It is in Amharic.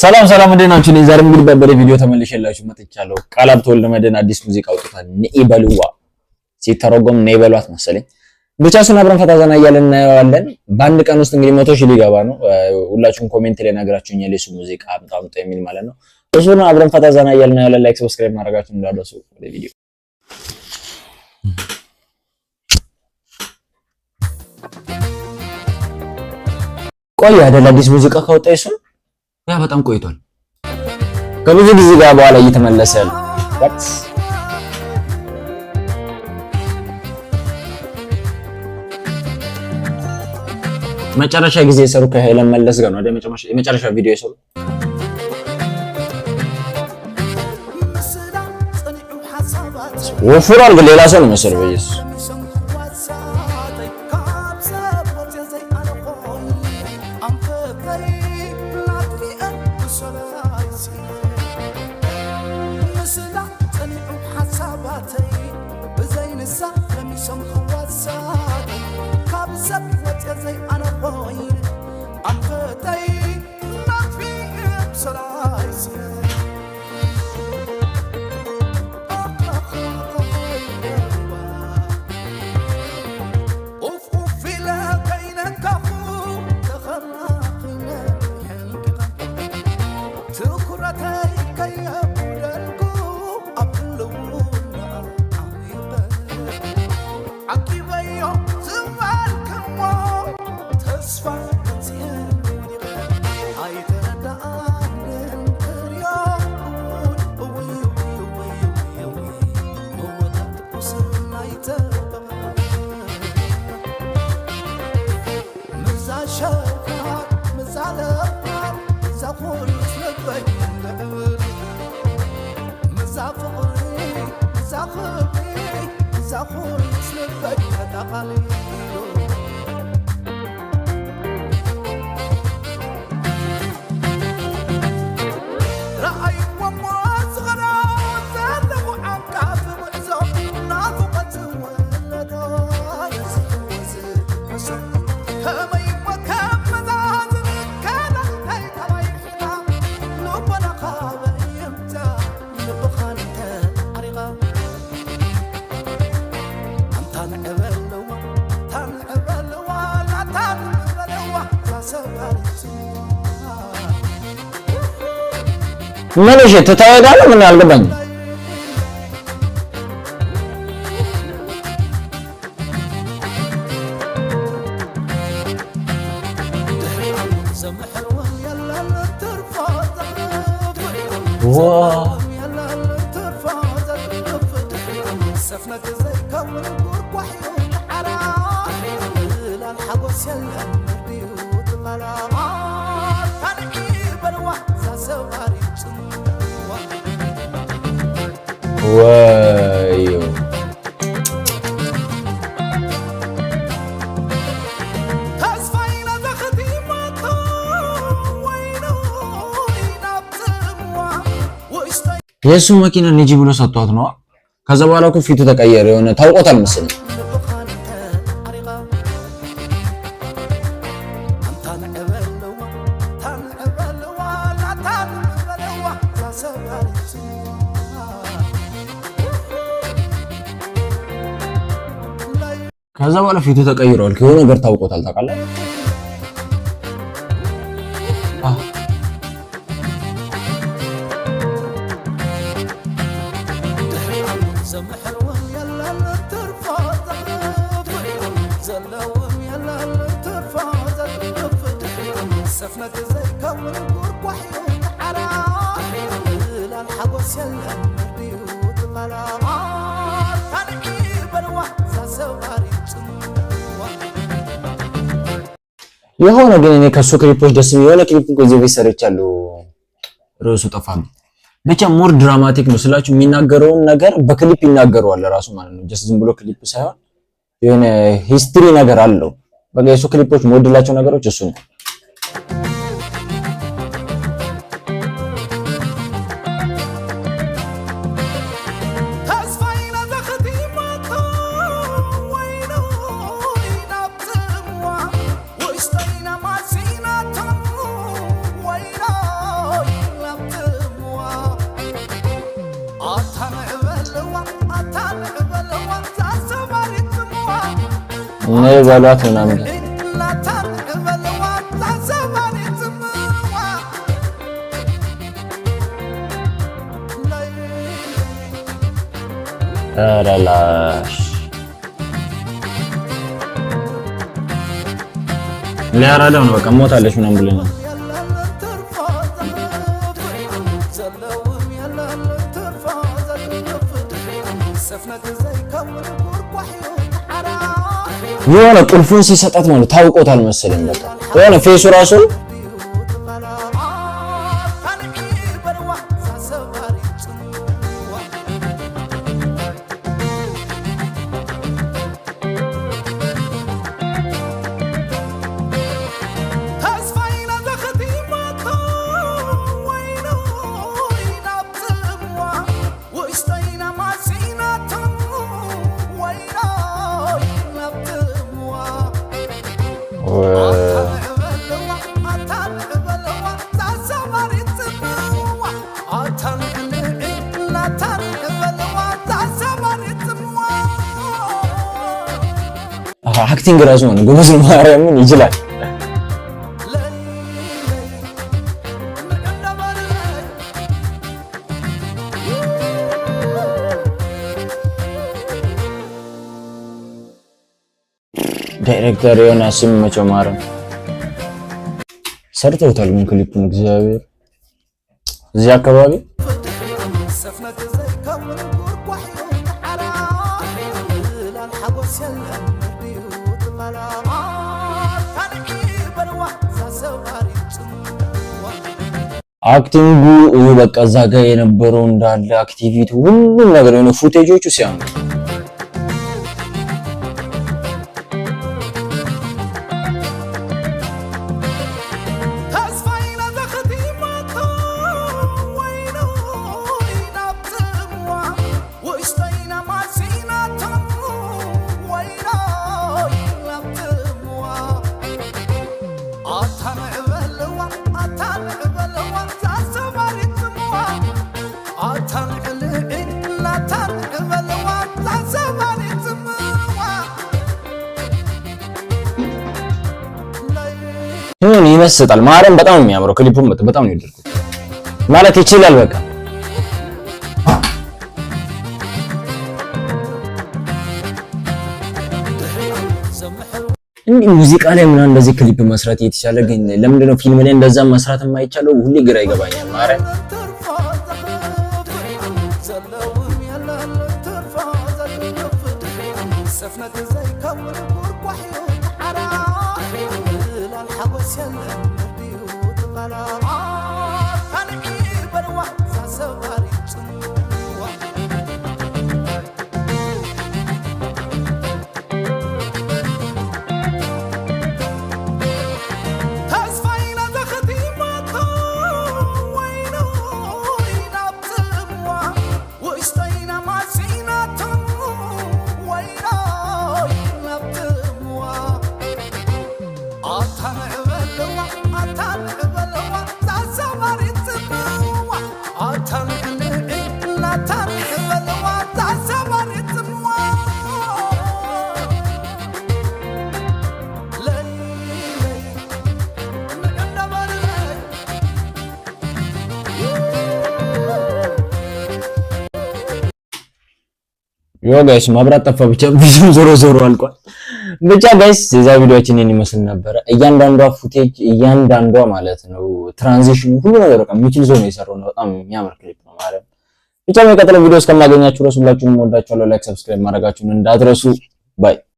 ሰላም እንዴናችሁ? ዛሬ እንግዲህ በበለ ቪዲዮ ተመልሼላችሁ መጥቻለሁ። ቃላብ ተወልደ መድህን አዲስ ሙዚቃ አውጥቷል። ነይ በሉዋ ሲተረጎም ነይ በሏት መሰለኝ። ብቻ እሱን አብረን ፈታ ዘና እያልን እናየዋለን። በአንድ ቀን ውስጥ እንግዲህ 100 ሺህ ሊገባ ነው። ሁላችሁም ኮሜንት ላይ ነግራችሁኛል የሱ ሙዚቃ አምጣ የሚል ማለት ነው። እሱን አብረን ፈታ ዘና እያልን እናየዋለን። ላይክ ሰብስክራይብ ማድረጋችሁን እንዳትረሱ። ወደ ቪዲዮ ቆይ አይደል አዲስ ሙዚቃ ካወጣ እሱ ያ በጣም ቆይቷል። ከብዙ ጊዜ ጋር በኋላ እየተመለሰ ያለ መጨረሻ ጊዜ የሰሩ ከሄለን መለስ ጋር ነው አይደል? የመጨረሻ ቪዲዮ የሰሩ ወፍሯል፣ ግን ሌላ ሰው ነው መሰለኝ በኢየሱስ ምንሽ ተታወዳለ ምን አልገባኝ። ወዮ የሱ መኪና ንጂ ብሎ ሰጥቷት ነው። ከዛ በኋላ እኮ ፊቱ ተቀየረ። የሆነ ታውቆታል መሰለኝ። ከዛ በኋላ ፊቱ ተቀይሯል። ከሆነ ነገር ታውቆታል። ታውቃለህ? የሆነ ግን እኔ ከሱ ክሊፖች ደስ የሆነ ክሊፕ እኮ እዚህ ሰርቻለሁ። ርዕሱ ጠፋኝ። ብቻ ሞር ድራማቲክ ነው ስላችሁ የሚናገረውን ነገር በክሊፕ ይናገረዋል ራሱ ማለት ነው። ጀስት ዝም ብሎ ክሊፕ ሳይሆን የሆነ ሂስትሪ ነገር አለው። በቃ የሱ ክሊፖች ሞዴላቸው ነገሮች እሱ ነው። ነይ በሏት ምናምን አራላሽ ሊያራዳው ነው በቃ ሞታለች ምናምን ብለናል። የሆነ ቁልፉን ሲሰጣት ማለት ታውቆታል መሰለኝ በቃ የሆነ ፌሱ ራሱ አክቲንግ ራሱ ነው ጎበዝ ነው። ማርያምን ይችላል። ዳይሬክተር ዮናስ ሲመቸው ማርያም ሰርተውታል። ምን ክሊፑን እግዚአብሔር እዚህ አካባቢ አክቲንጉ በቃ እዛ ጋር የነበረው እንዳለ አክቲቪቲ ሁሉም ነገር የሆነ ፉቴጆቹ ሲያምሩ ይመስጣል። ማርያም በጣም የሚያምረው ክሊፑን በጣም ነው የወደድኩት። ማለት ይችላል በቃ እንዲህ ሙዚቃ ላይ ምናምን እንደዚህ ክሊፕ መስራት እየተቻለ ግን ለምንድን ነው ፊልም ላይ እንደዛ መስራት የማይቻለው? ሁሌ ግራ ይገባኛል። ማርያም ዮ ጋይስ መብራት ጠፋ። ብቻ ቪዲዮ ዞሮ አልቋል። ብቻ ጋይስ የዛ ቪዲዮአችን እኔን ይመስል ነበር። እያንዳንዷ ፉቴጅ እያንዳንዷ ማለት ነው ትራንዚሽን ሁሉ ነገር በቃ የሚችል ሰው ነው የሰራው ነው። በጣም የሚያምር ክሊፕ ነው ማለት ነው። ብቻ በቀጣዩ ቪዲዮ እስከማገኛችሁ ድረስ ሁላችሁንም ወዳችኋለሁ። ላይክ ሰብስክራይብ ማድረጋችሁን እንዳትረሱ። ባይ